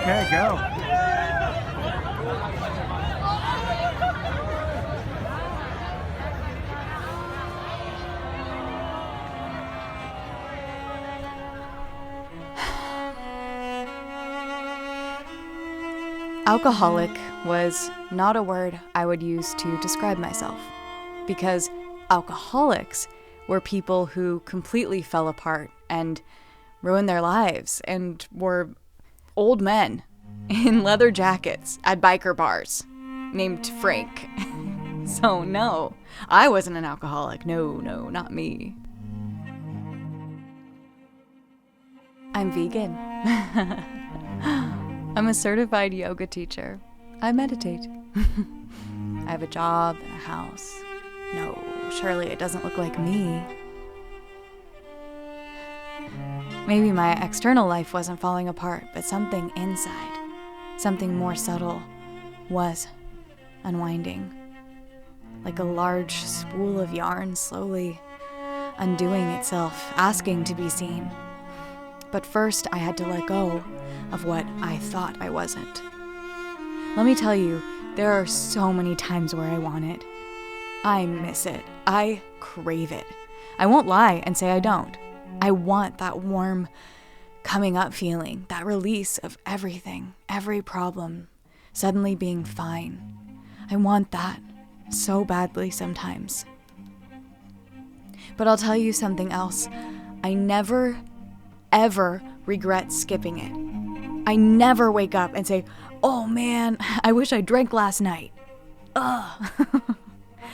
Okay, go. Alcoholic was not a word I would use to describe myself, because alcoholics were people who completely fell apart and ruined their lives and were old men in leather jackets at biker bars named Frank. So no, I wasn't an alcoholic. No, not me. I'm vegan. I'm a certified yoga teacher. I meditate. I have a job and a house. No, surely it doesn't look like me. Maybe my external life wasn't falling apart, but something inside, something more subtle, was unwinding. Like a large spool of yarn slowly undoing itself, asking to be seen. But first, I had to let go of what I thought I wasn't. Let me tell you, there are so many times where I want it. I miss it. I crave it. I won't lie and say I don't. I want that warm, coming up feeling, that release of everything, every problem, suddenly being fine. I want that so badly sometimes. But I'll tell you something else. I never, ever regret skipping it. I never wake up and say, oh man, I wish I drank last night. Ugh,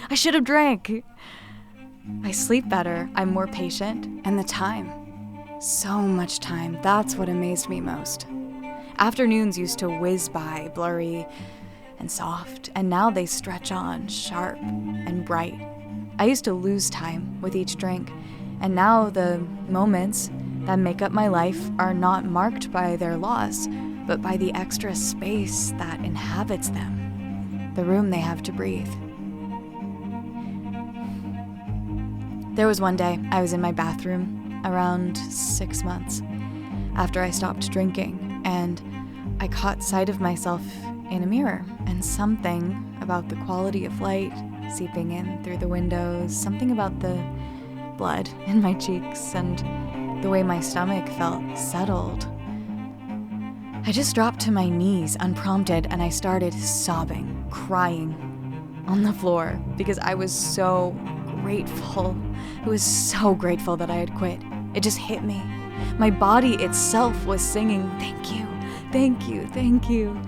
I should have drank. I sleep better, I'm more patient, and the time. So much time, that's what amazed me most. Afternoons used to whiz by, blurry and soft, and now they stretch on, sharp and bright. I used to lose time with each drink, and now the moments that make up my life are not marked by their loss, but by the extra space that inhabits them, the room they have to breathe. There was one day I was in my bathroom around 6 months after I stopped drinking, and I caught sight of myself in a mirror, and something about the quality of light seeping in through the windows, something about the blood in my cheeks and the way my stomach felt settled. I just dropped to my knees unprompted, and I started sobbing, crying on the floor because I was so grateful. I was so grateful that I had quit. It just hit me. My body itself was singing, thank you, thank you, thank you.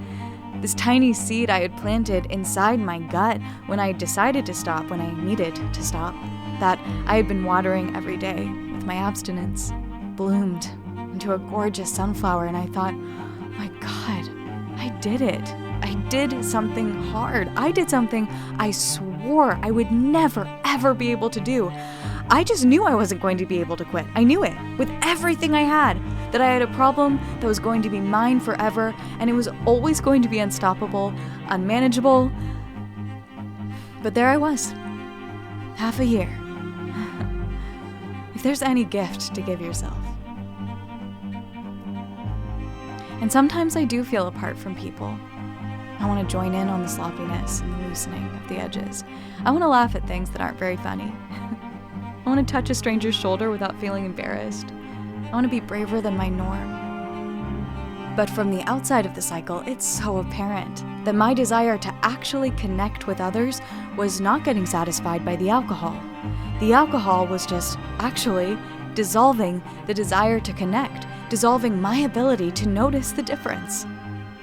This tiny seed I had planted inside my gut when I decided to stop, when I needed to stop, that I had been watering every day with my abstinence, bloomed into a gorgeous sunflower, and I thought, oh my God, I did it. I did something hard. I did something I swore I would never, ever be able to do. I just knew I wasn't going to be able to quit. I knew it with everything I had, that I had a problem that was going to be mine forever, and it was always going to be unstoppable, unmanageable. But there I was, half a year. If there's any gift to give yourself. And sometimes I do feel apart from people. I want to join in on the sloppiness and the loosening of the edges. I want to laugh at things that aren't very funny. I want to touch a stranger's shoulder without feeling embarrassed. I want to be braver than my norm. But from the outside of the cycle, it's so apparent that my desire to actually connect with others was not getting satisfied by the alcohol. The alcohol was just actually dissolving the desire to connect, dissolving my ability to notice the difference,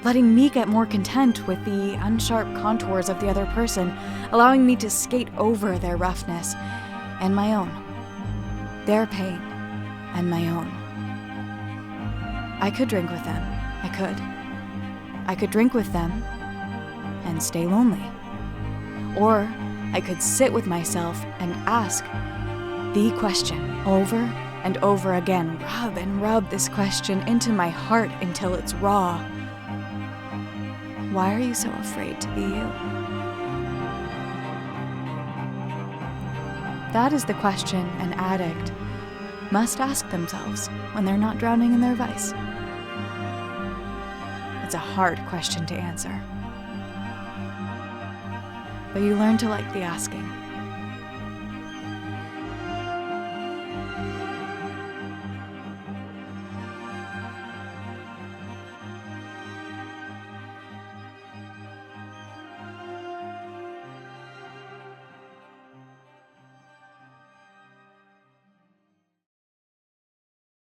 letting me get more content with the unsharp contours of the other person, allowing me to skate over their roughness and my own, their pain and my own. I could drink with them. I could drink with them and stay lonely. Or I could sit with myself and ask the question over and over again, rub and rub this question into my heart until it's raw. Why are you so afraid to be you? That is the question an addict must ask themselves when they're not drowning in their vice. It's a hard question to answer. But you learn to like the asking.